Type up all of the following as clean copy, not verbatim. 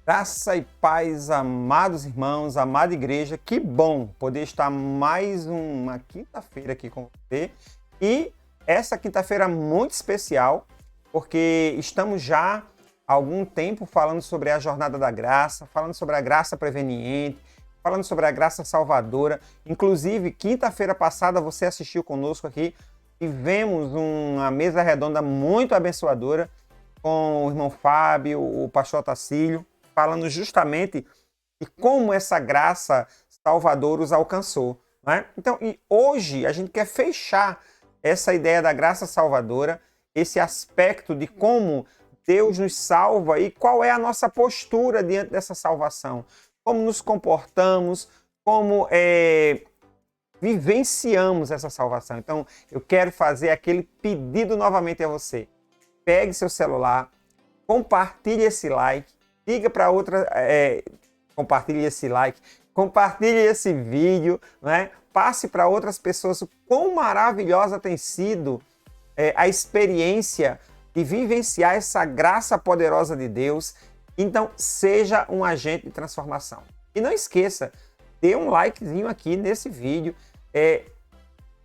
Graça e paz, amados irmãos, amada igreja, que bom poder estar mais uma quinta-feira aqui com você. E essa quinta-feira muito especial, porque estamos já há algum tempo falando sobre a jornada da graça, falando sobre a graça preveniente, falando sobre a graça salvadora. Inclusive, quinta-feira passada você assistiu conosco aqui e vemos uma mesa redonda muito abençoadora com o irmão Fábio, o pastor Tacílio, falando justamente de como essa graça salvadora os alcançou. Não é? Então, e hoje a gente quer fechar essa ideia da graça salvadora, esse aspecto de como Deus nos salva e qual é a nossa postura diante dessa salvação. Como nos comportamos, como vivenciamos essa salvação. Então, eu quero fazer aquele pedido novamente a você. Pegue seu celular, compartilhe esse like, diga para outra, compartilhe esse like, compartilhe esse vídeo, né? Passe para outras pessoas o quão maravilhosa tem sido a experiência de vivenciar essa graça poderosa de Deus. Então, seja um agente de transformação. E não esqueça, dê um likezinho aqui nesse vídeo,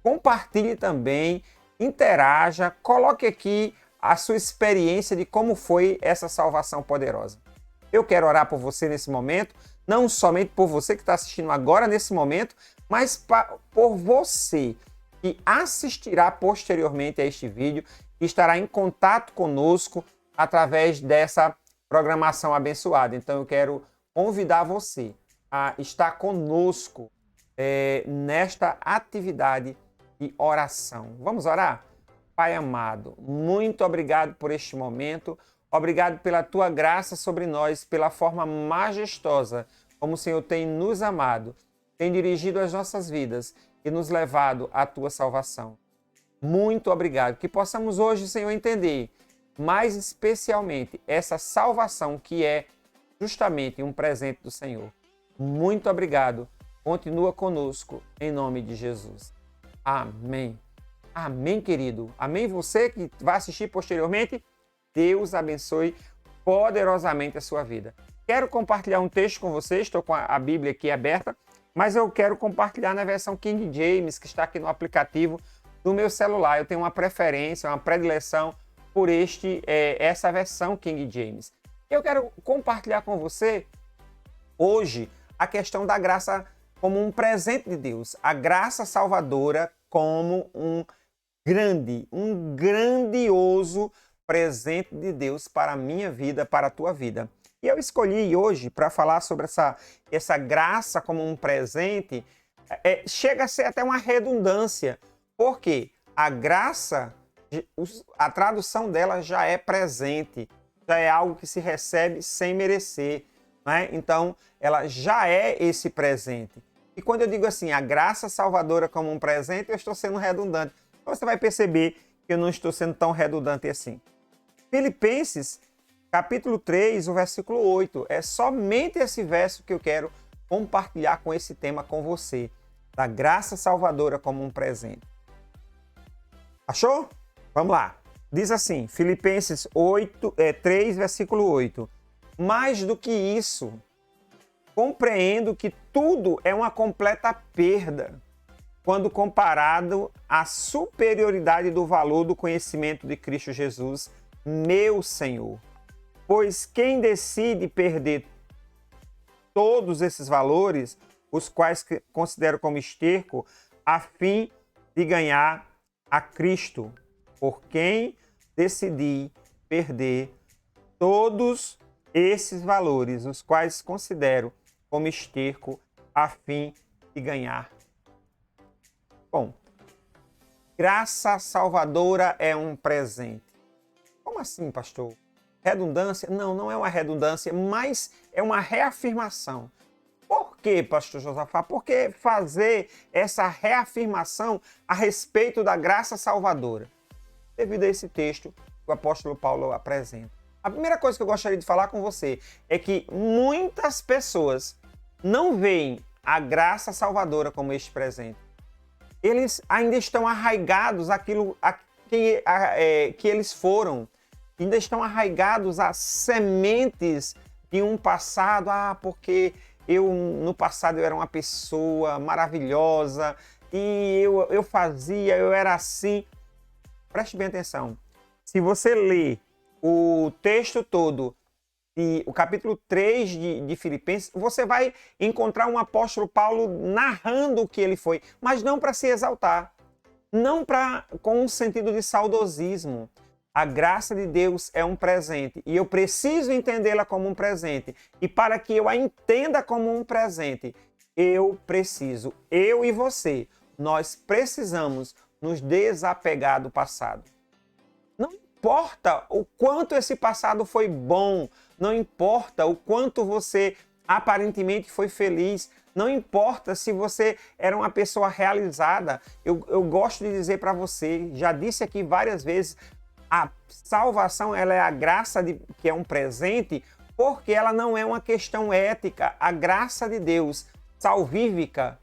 compartilhe também, interaja, coloque aqui a sua experiência de como foi essa salvação poderosa. Eu quero orar por você nesse momento, não somente por você que está assistindo agora nesse momento, mas por você que assistirá posteriormente a este vídeo e estará em contato conosco através dessa programação abençoada. Então eu quero convidar você a estar conosco nesta atividade de oração. Vamos orar? Pai amado, muito obrigado por este momento. Obrigado pela tua graça sobre nós, pela forma majestosa como o Senhor tem nos amado, tem dirigido as nossas vidas e nos levado à tua salvação. Muito obrigado. Que possamos hoje, Senhor, entender mais especialmente essa salvação que é justamente um presente do Senhor. Muito obrigado. Continua conosco, em nome de Jesus. Amém. Amém, querido. Amém, você que vai assistir posteriormente. Deus abençoe poderosamente a sua vida. Quero compartilhar um texto com vocês, estou com a Bíblia aqui aberta, mas eu quero compartilhar na versão King James, que está aqui no aplicativo do meu celular. Eu tenho uma preferência, uma predileção por essa versão King James. Eu quero compartilhar com você hoje a questão da graça como um presente de Deus, a graça salvadora como um grandioso presente de Deus para a minha vida, para a tua vida. E eu escolhi hoje para falar sobre essa graça como um presente, chega a ser até uma redundância, porque a graça, a tradução dela já é presente, já é algo que se recebe sem merecer, né? Então, ela já é esse presente. E quando eu digo assim, a graça salvadora como um presente, eu estou sendo redundante. Então, você vai perceber que eu não estou sendo tão redundante assim. Filipenses, capítulo 3, o versículo 8. É somente esse verso que eu quero compartilhar com esse tema com você. Da graça salvadora como um presente. Achou? Vamos lá. Diz assim, Filipenses 3, versículo 8. Mais do que isso, compreendo que tudo é uma completa perda quando comparado à superioridade do valor do conhecimento de Cristo Jesus, meu Senhor. Pois quem decide perder todos esses valores, os quais considero como esterco, a fim de ganhar a Cristo, por quem decidi perder todos esses valores, os quais considero como esterco, a fim de ganhar. Bom, graça salvadora é um presente. Como assim, pastor? Redundância? Não, não é uma redundância, mas é uma reafirmação. Por quê, pastor Josafá? Por que fazer essa reafirmação a respeito da graça salvadora? Devido a esse texto que o apóstolo Paulo apresenta. A primeira coisa que eu gostaria de falar com você é que muitas pessoas não veem a graça salvadora como este presente. Eles ainda estão arraigados àquilo que eles foram, ainda estão arraigados a sementes de um passado, porque no passado eu era uma pessoa maravilhosa e eu fazia, eu era assim. Preste bem atenção. Se você ler o texto todo, o capítulo 3 de Filipenses, você vai encontrar um apóstolo Paulo narrando o que ele foi, mas não para se exaltar, não com um sentido de saudosismo. A graça de Deus é um presente e eu preciso entendê-la como um presente. E para que eu a entenda como um presente, eu e você, nós precisamos nos desapegar do passado. Não importa o quanto esse passado foi bom, não importa o quanto você aparentemente foi feliz, não importa se você era uma pessoa realizada. Eu gosto de dizer para você, já disse aqui várias vezes, a salvação ela é a graça que é um presente, porque ela não é uma questão ética. A graça de Deus, salvífica,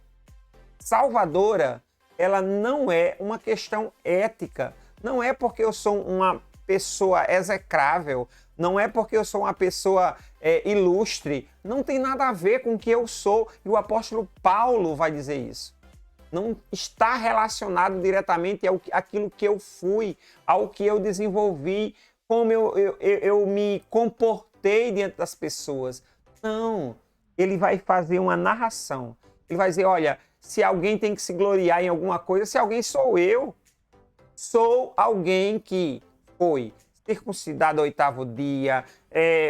salvadora, ela não é uma questão ética. Não é porque eu sou uma pessoa execrável, não é porque eu sou uma pessoa ilustre, não tem nada a ver com o que eu sou, e o apóstolo Paulo vai dizer isso. Não está relacionado diretamente àquilo que eu fui, ao que eu desenvolvi, como eu me comportei diante das pessoas. Não, ele vai fazer uma narração. Ele vai dizer, olha, se alguém tem que se gloriar em alguma coisa, se alguém sou eu. Sou alguém que foi circuncidado ao 8º dia,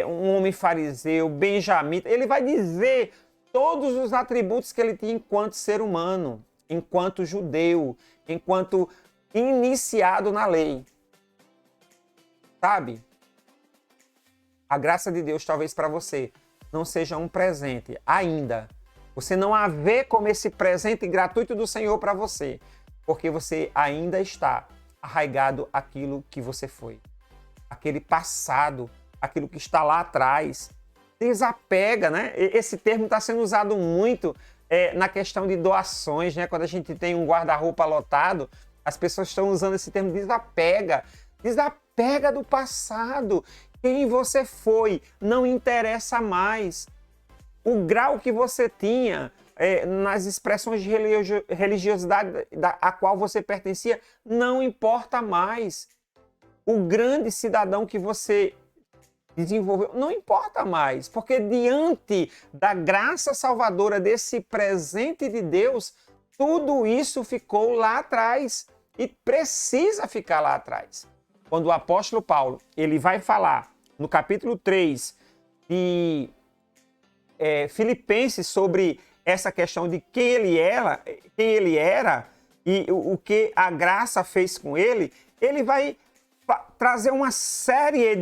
um homem fariseu, benjamita. Ele vai dizer todos os atributos que ele tinha enquanto ser humano, enquanto judeu, enquanto iniciado na lei. Sabe? A graça de Deus, talvez para você, não seja um presente ainda. Você não a vê como esse presente gratuito do Senhor para você, porque você ainda está arraigado àquilo que você foi. Aquele passado, aquilo que está lá atrás. Desapega, né? Esse termo está sendo usado muito na questão de doações, né? Quando a gente tem um guarda-roupa lotado, as pessoas estão usando esse termo desapega. Desapega do passado. Quem você foi não interessa mais. O grau que você tinha nas expressões de religiosidade a qual você pertencia não importa mais. O grande cidadão que você desenvolveu não importa mais, porque diante da graça salvadora desse presente de Deus, tudo isso ficou lá atrás e precisa ficar lá atrás. Quando o apóstolo Paulo ele vai falar no capítulo 3 de Filipenses sobre essa questão de quem ele era e o que a graça fez com ele, ele vai trazer uma série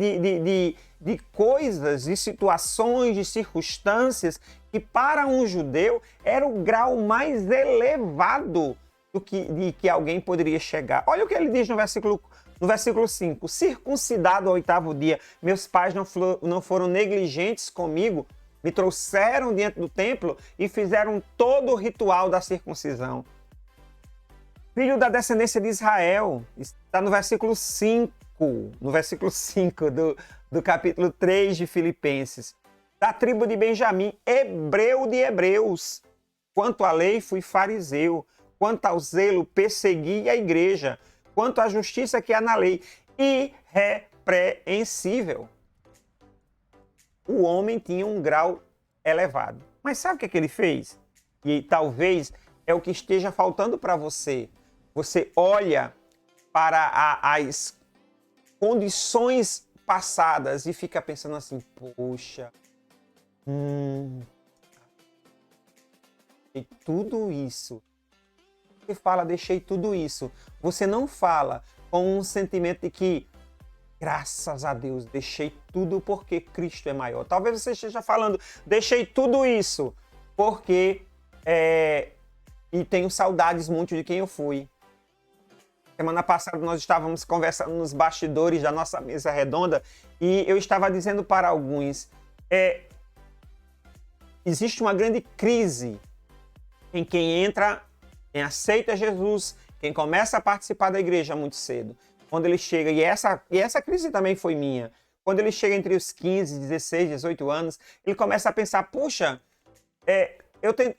de coisas, de situações, de circunstâncias que para um judeu era o grau mais elevado de que alguém poderia chegar. Olha o que ele diz no versículo 5. Circuncidado ao 8º dia, meus pais não foram negligentes comigo, me trouxeram diante do templo e fizeram todo o ritual da circuncisão. Filho da descendência de Israel, está no versículo 5, do capítulo 3 de Filipenses. Da tribo de Benjamim, hebreu de hebreus. Quanto à lei, fui fariseu. Quanto ao zelo, persegui a igreja. Quanto à justiça que há na lei, irrepreensível. O homem tinha um grau elevado. Mas sabe o que ele fez? E talvez é o que esteja faltando para você. Você olha para as condições passadas e fica pensando assim, poxa, deixei tudo isso. Você fala, deixei tudo isso. Você não fala com um sentimento de que, graças a Deus, deixei tudo porque Cristo é maior. Talvez você esteja falando, deixei tudo isso porque e tenho saudades muito de quem eu fui. Semana passada nós estávamos conversando nos bastidores da nossa mesa redonda e eu estava dizendo para alguns, existe uma grande crise em quem entra, quem aceita Jesus, quem começa a participar da igreja muito cedo. Quando ele chega, e essa crise também foi minha, quando ele chega entre os 15, 16, 18 anos, ele começa a pensar, puxa,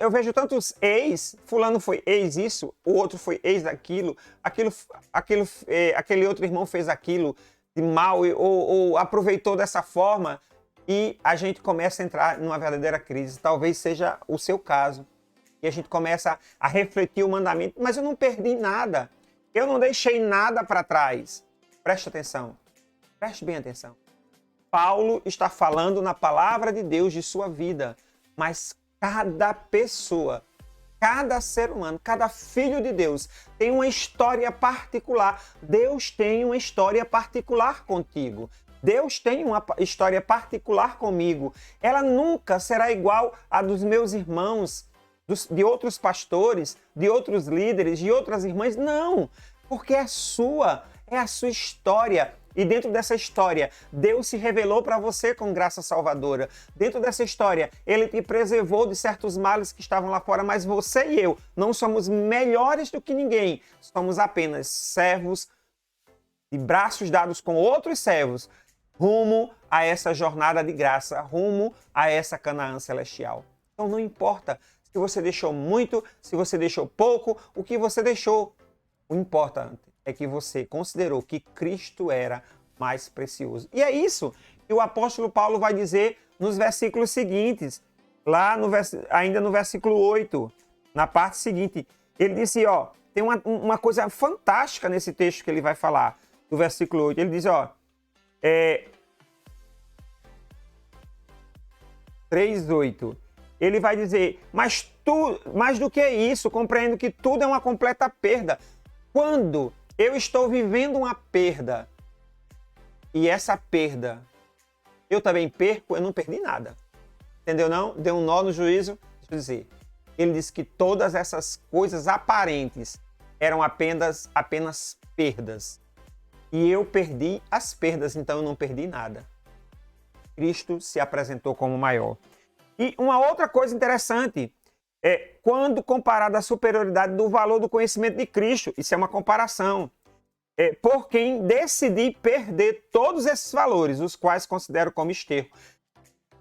eu vejo tantos ex, fulano foi ex isso, o outro foi ex daquilo, aquele outro irmão fez aquilo de mal ou aproveitou dessa forma, e a gente começa a entrar numa verdadeira crise. Talvez seja o seu caso. E a gente começa a refletir o mandamento, mas eu não perdi nada, eu não deixei nada para trás. Preste atenção, preste bem atenção. Paulo está falando na palavra de Deus de sua vida, mas cada pessoa, cada ser humano, cada filho de Deus tem uma história particular. Deus tem uma história particular contigo. Deus tem uma história particular comigo. Ela nunca será igual à dos meus irmãos, de outros pastores, de outros líderes, de outras irmãs. Não, porque é a sua história. E dentro dessa história, Deus se revelou para você com graça salvadora. Dentro dessa história, Ele te preservou de certos males que estavam lá fora, mas você e eu não somos melhores do que ninguém. Somos apenas servos de braços dados com outros servos, rumo a essa jornada de graça, rumo a essa Canaã celestial. Então não importa se você deixou muito, se você deixou pouco, o que você deixou. O importante é que você considerou que Cristo era mais precioso. E é isso que o apóstolo Paulo vai dizer nos versículos seguintes, lá ainda no versículo 8, na parte seguinte. Ele disse, tem uma coisa fantástica nesse texto que ele vai falar, do versículo 8. Ele diz, 3:8. Ele vai dizer, mais do que isso, compreendo que tudo é uma completa perda. Quando eu estou vivendo uma perda, e essa perda eu também perco, eu não perdi nada. Entendeu não? Deu um nó no juízo. Deixa eu dizer. Ele disse que todas essas coisas aparentes eram apenas perdas. E eu perdi as perdas, então eu não perdi nada. Cristo se apresentou como maior. E uma outra coisa interessante é quando comparado à superioridade do valor do conhecimento de Cristo. Isso é uma comparação. Por quem decidi perder todos esses valores, os quais considero como esterco.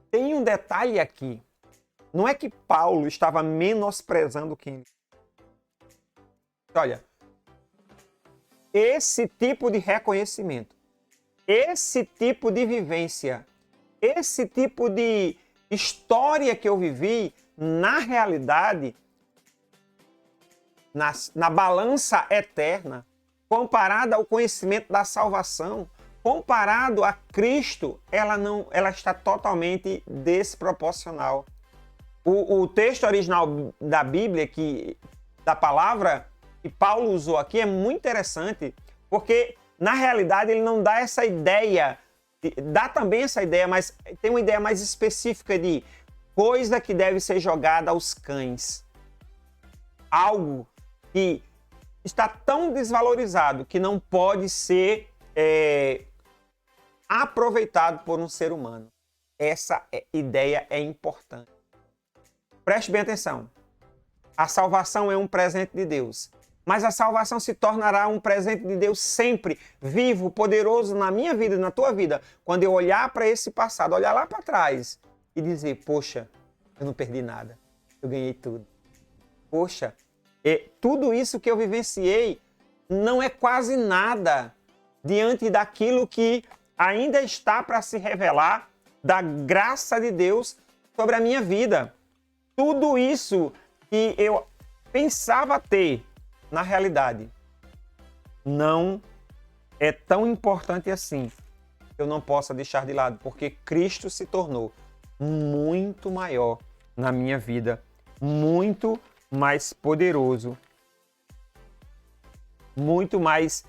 Tem um detalhe aqui. Não é que Paulo estava menosprezando quem... Olha, esse tipo de reconhecimento, esse tipo de vivência, esse tipo de história que eu vivi, na realidade, na balança eterna, comparada ao conhecimento da salvação, comparado a Cristo, ela está totalmente desproporcional. O texto original da Bíblia, da palavra que Paulo usou aqui, é muito interessante, porque na realidade ele não dá essa ideia, dá também essa ideia, mas tem uma ideia mais específica de coisa que deve ser jogada aos cães. Algo que está tão desvalorizado que não pode ser aproveitado por um ser humano. Essa ideia é importante. Preste bem atenção. A salvação é um presente de Deus. Mas a salvação se tornará um presente de Deus sempre, vivo, poderoso na minha vida e na tua vida, quando eu olhar para esse passado, olhar lá para trás e dizer, poxa, eu não perdi nada, eu ganhei tudo. Poxa, tudo isso que eu vivenciei não é quase nada diante daquilo que ainda está para se revelar da graça de Deus sobre a minha vida. Tudo isso que eu pensava ter, na realidade, não é tão importante assim. Eu não posso deixar de lado, porque Cristo se tornou muito maior na minha vida, muito mais poderoso, muito mais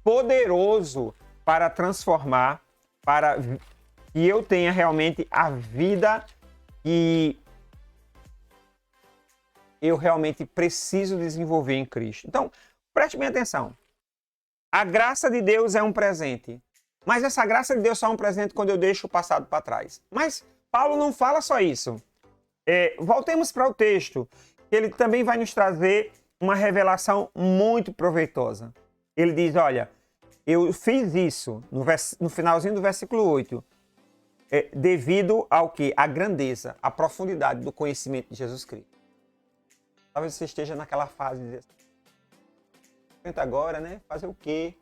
poderoso para transformar, para que eu tenha realmente a vida que eu realmente preciso desenvolver em Cristo. Então, preste bem atenção. A graça de Deus é um presente. Mas essa graça de Deus só é um presente quando eu deixo o passado para trás. Mas Paulo não fala só isso. Voltemos para o texto. Ele também vai nos trazer uma revelação muito proveitosa. Ele diz, olha, Eu fiz isso no finalzinho do versículo 8, devido ao que? A grandeza, a profundidade do conhecimento de Jesus Cristo. Talvez você esteja naquela fase de agora, né? Fazer o quê?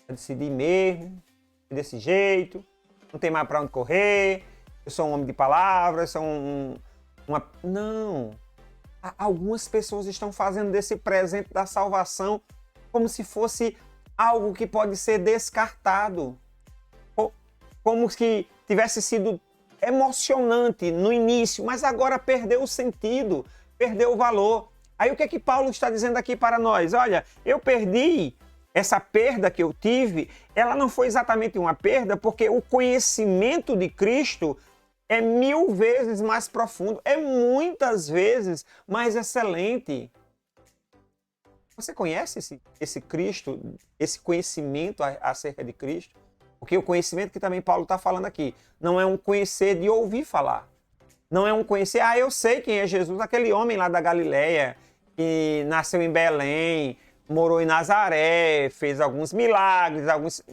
Decidir mesmo, desse jeito, não tem mais para onde correr, eu sou um homem de palavras, sou uma... Não! Algumas pessoas estão fazendo desse presente da salvação como se fosse algo que pode ser descartado. Como se tivesse sido emocionante no início, mas agora perdeu o sentido, perdeu o valor. Aí o que é que Paulo está dizendo aqui para nós? Olha, eu perdi, essa perda que eu tive, ela não foi exatamente uma perda, porque o conhecimento de Cristo é 1000 vezes mais profundo, é muitas vezes mais excelente. Você conhece esse Cristo, esse conhecimento acerca de Cristo? Porque o conhecimento que também Paulo está falando aqui não é um conhecer de ouvir falar. Não é um conhecer, eu sei quem é Jesus, aquele homem lá da Galileia, que nasceu em Belém, morou em Nazaré, fez alguns milagres,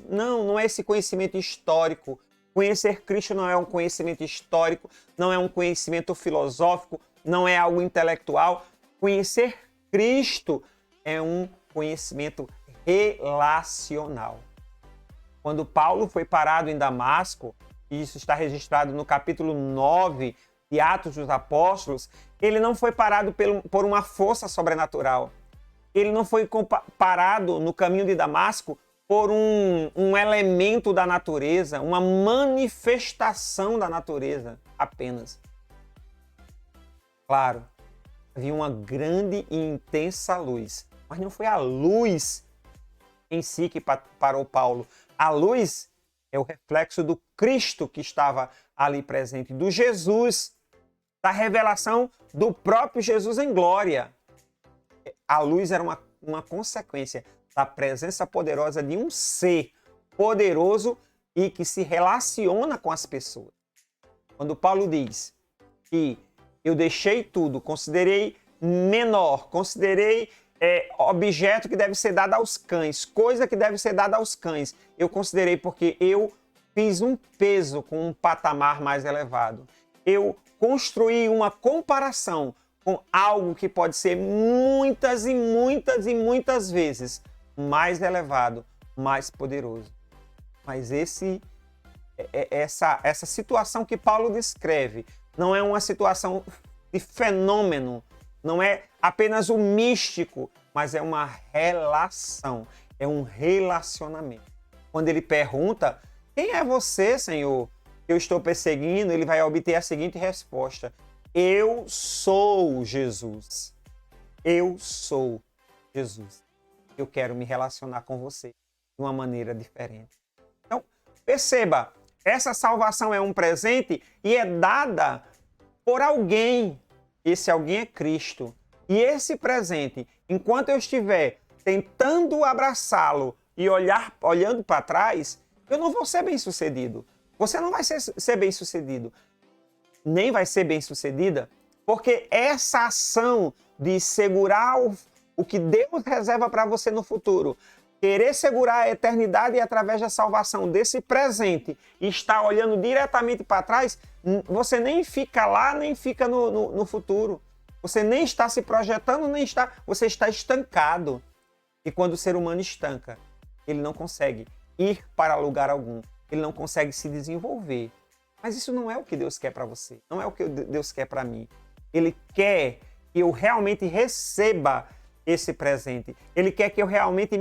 Não é esse conhecimento histórico. Conhecer Cristo não é um conhecimento histórico, não é um conhecimento filosófico, não é algo intelectual. Conhecer Cristo é um conhecimento relacional. Quando Paulo foi parado em Damasco, e isso está registrado no capítulo 9 de Atos dos Apóstolos, ele não foi parado por uma força sobrenatural. Ele não foi parado no caminho de Damasco por um elemento da natureza, uma manifestação da natureza apenas. Claro, havia uma grande e intensa luz, mas não foi a luz em si que parou Paulo. A luz é o reflexo do Cristo que estava ali presente, do Jesus, da revelação do próprio Jesus em glória. A luz era uma consequência da presença poderosa de um ser poderoso e que se relaciona com as pessoas. Quando Paulo diz que eu deixei tudo, considerei menor, considerei objeto que deve ser dado aos cães, coisa que deve ser dada aos cães, eu considerei porque eu fiz um peso com um patamar mais elevado. Eu construí uma comparação com algo que pode ser muitas e muitas e muitas vezes mais elevado, mais poderoso. Mas essa situação que Paulo descreve não é uma situação de fenômeno, não é apenas o místico, mas é uma relação, é um relacionamento. Quando ele pergunta, quem é você, Senhor, que eu estou perseguindo? Ele vai obter a seguinte resposta: eu sou Jesus. Eu sou Jesus. Eu quero me relacionar com você de uma maneira diferente. Então, perceba, essa salvação é um presente e é dada por alguém. Esse alguém é Cristo. E esse presente, enquanto eu estiver tentando abraçá-lo e olhando para trás, eu não vou ser bem-sucedido. Você não vai ser bem-sucedido. Nem vai ser bem-sucedida, porque essa ação de segurar o que Deus reserva para você no futuro, querer segurar a eternidade através da salvação desse presente e estar olhando diretamente para trás, você nem fica lá, nem fica no futuro. Você nem está se projetando, você está estancado. E quando o ser humano estanca, ele não consegue ir para lugar algum, ele não consegue se desenvolver. Mas isso não é o que Deus quer para você, não é o que Deus quer para mim. Ele quer que eu realmente receba esse presente. Ele quer que eu realmente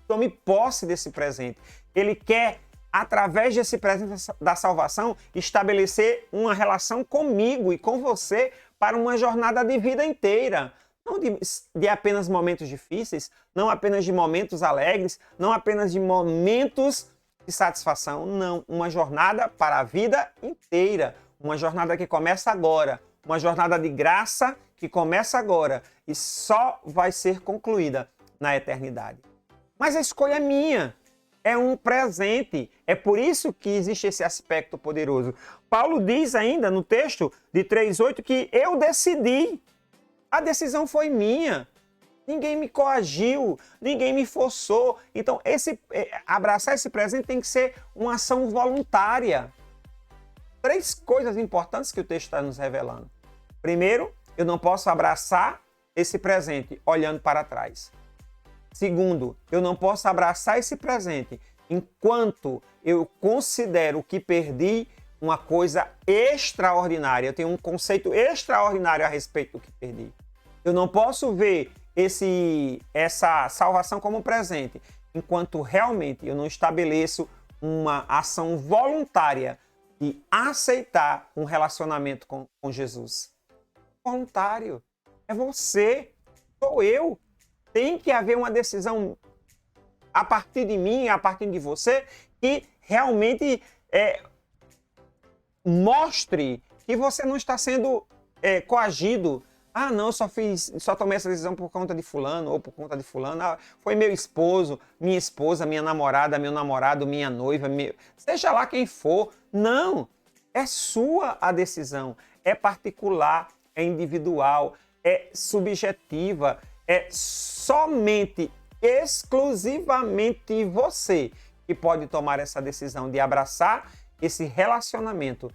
tome posse desse presente. Ele quer, através desse presente da salvação, estabelecer uma relação comigo e com você para uma jornada de vida inteira. Não de apenas momentos difíceis, não apenas de momentos alegres, não apenas de momentos de satisfação, não. Uma jornada para a vida inteira. Uma jornada que começa agora. Uma jornada de graça que começa agora e só vai ser concluída na eternidade. Mas a escolha é minha. É um presente. É por isso que existe esse aspecto poderoso. Paulo diz ainda no texto de 3:8 que eu decidi. A decisão foi minha. Ninguém me coagiu, ninguém me forçou. Então, abraçar esse presente tem que ser uma ação voluntária. 3 coisas importantes que o texto está nos revelando. Primeiro, eu não posso abraçar esse presente olhando para trás. Segundo, eu não posso abraçar esse presente enquanto eu considero que perdi uma coisa extraordinária. Eu tenho um conceito extraordinário a respeito do que perdi. Eu não posso ver essa salvação como presente enquanto realmente eu não estabeleço uma ação voluntária de aceitar um relacionamento com Jesus. Voluntário. É você, sou eu. Tem que haver uma decisão a partir de mim, a partir de você, que realmente mostre que você não está sendo coagido. Ah, não, só tomei essa decisão por conta de fulano ou por conta de fulano. Ah, foi meu esposo, minha esposa, minha namorada, meu namorado, minha noiva, seja lá quem for. Não, é sua a decisão. É particular, é individual, é subjetiva, é somente, exclusivamente você que pode tomar essa decisão de abraçar esse relacionamento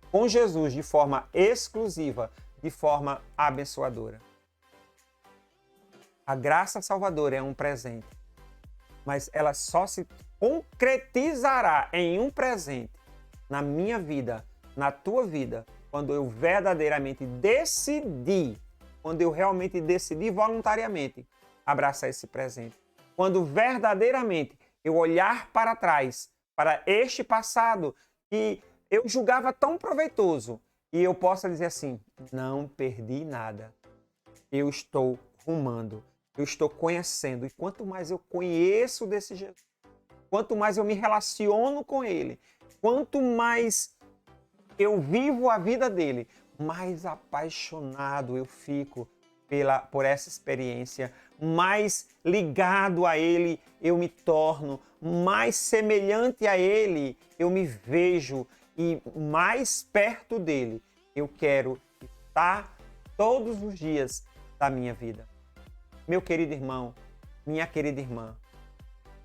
com Jesus de forma exclusiva, de forma abençoadora. A graça salvadora é um presente, mas ela só se concretizará em um presente na minha vida, na tua vida, quando eu verdadeiramente decidi, quando eu realmente decidi voluntariamente abraçar esse presente. Quando verdadeiramente eu olhar para trás, para este passado que eu julgava tão proveitoso, e eu possa dizer assim, não perdi nada. Eu estou rumando, eu estou conhecendo. E quanto mais eu conheço desse Jesus, quanto mais eu me relaciono com ele, quanto mais eu vivo a vida dele, mais apaixonado eu fico por essa experiência, mais ligado a ele eu me torno, mais semelhante a ele eu me vejo e mais perto dele eu quero estar todos os dias da minha vida. Meu querido irmão, minha querida irmã,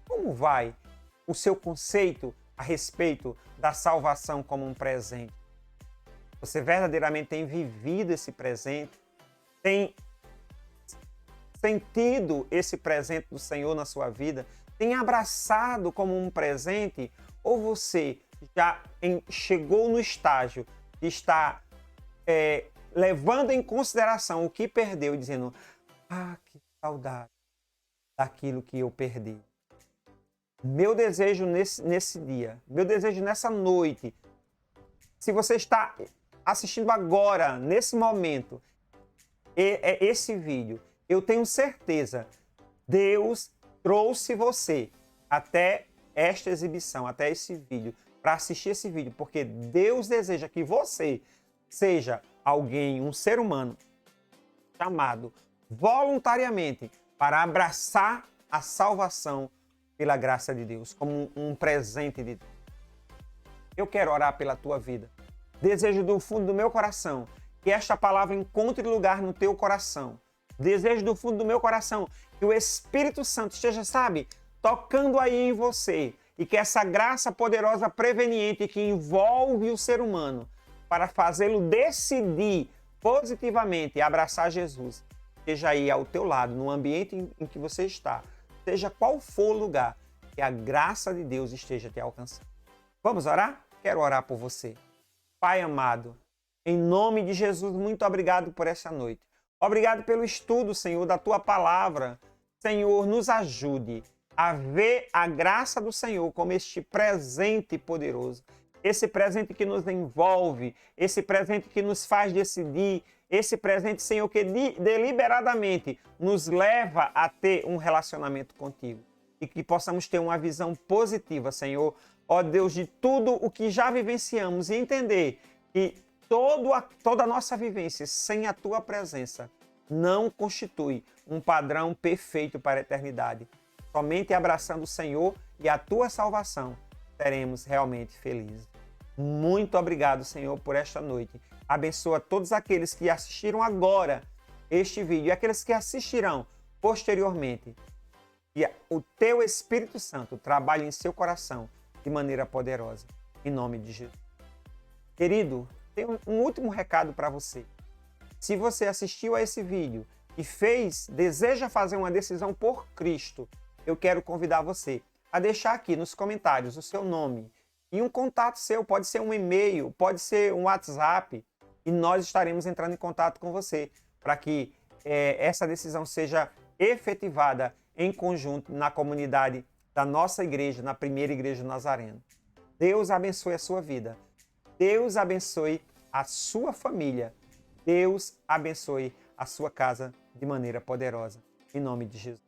como vai o seu conceito a respeito da salvação como um presente? Você verdadeiramente tem vivido esse presente? Tem sentido esse presente do Senhor na sua vida? Tem abraçado como um presente? Ou você já chegou no estágio de estar levando em consideração o que perdeu e dizendo, que saudade daquilo que eu perdi. Meu desejo nesse dia, meu desejo nessa noite, se você está assistindo agora, nesse momento, esse vídeo, eu tenho certeza, Deus trouxe você até esta exibição, até esse vídeo, para assistir esse vídeo, porque Deus deseja que você seja alguém, um ser humano, chamado voluntariamente para abraçar a salvação pela graça de Deus, como um presente de Deus. Eu quero orar pela tua vida. Desejo do fundo do meu coração que esta palavra encontre lugar no teu coração. Desejo do fundo do meu coração que o Espírito Santo esteja, tocando aí em você e que essa graça poderosa preveniente que envolve o ser humano para fazê-lo decidir positivamente abraçar Jesus, esteja aí ao teu lado, no ambiente em que você está, seja qual for o lugar, que a graça de Deus esteja te alcançando. Vamos orar? Quero orar por você. Pai amado, em nome de Jesus, muito obrigado por essa noite. Obrigado pelo estudo, Senhor, da Tua palavra. Senhor, nos ajude a ver a graça do Senhor como este presente poderoso. Esse presente que nos envolve, esse presente que nos faz decidir, esse presente, Senhor, que deliberadamente nos leva a ter um relacionamento contigo. E que possamos ter uma visão positiva, Senhor, ó Deus, de tudo o que já vivenciamos e entender que toda a nossa vivência sem a Tua presença não constitui um padrão perfeito para a eternidade. Somente abraçando o Senhor e a Tua salvação seremos realmente felizes. Muito obrigado, Senhor, por esta noite. Abençoa todos aqueles que assistiram agora este vídeo e aqueles que assistirão posteriormente, e o teu Espírito Santo trabalhe em seu coração de maneira poderosa, em nome de Jesus. Querido, tenho um último recado para você. Se você assistiu a esse vídeo e deseja fazer uma decisão por Cristo, eu quero convidar você a deixar aqui nos comentários o seu nome e um contato seu, pode ser um e-mail, pode ser um WhatsApp, e nós estaremos entrando em contato com você para que essa decisão seja efetivada em conjunto na comunidade da nossa igreja, na primeira igreja Nazareno. Deus abençoe a sua vida. Deus abençoe a sua família. Deus abençoe a sua casa de maneira poderosa. Em nome de Jesus.